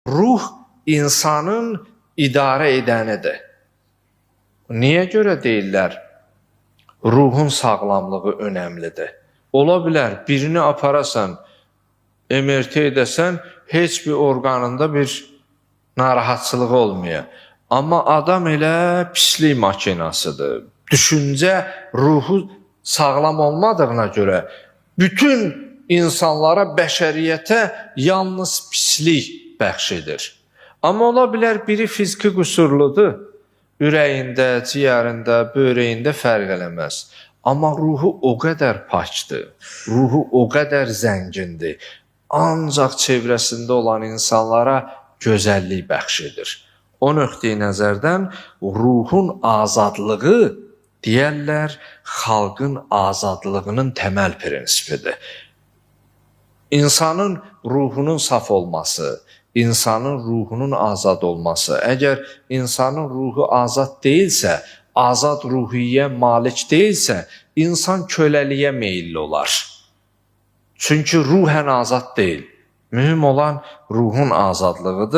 Ruh insanın idarə edənidir. Niyə görə deyirlər? Ruhun sağlamlığı önəmlidir. Ola bilər, birini aparasan, MRT edəsən, heç bir orqanında bir narahatçılığı olmuyor. Amma adam elə pislik makinasıdır. Düşüncə ruhu sağlam olmadığına görə bütün insanlara, bəşəriyyətə yalnız pislik bəxş edir. Amma ola bilər biri fiziki qüsurludur. Ürəyində, ciyərində, böyrəyində fərq eləməz. Amma ruhu o qədər pakdır, ruhu o qədər zəngindir. Ancaq çevrəsində olan insanlara gözəllik bəxş edir. O nöqteyi nəzərdən ruhun azadlığı deyərlər, xalqın azadlığının təməl prinsipidir. İnsanın ruhunun saf olması, insanın ruhunun azad olması, əgər insanın ruhu azad deyilsə, azad ruhiyyə malik deyilsə, insan köləliyə meyilli olar. Çünki ruhən azad deyil. Mühüm olan ruhun azadlığıdır.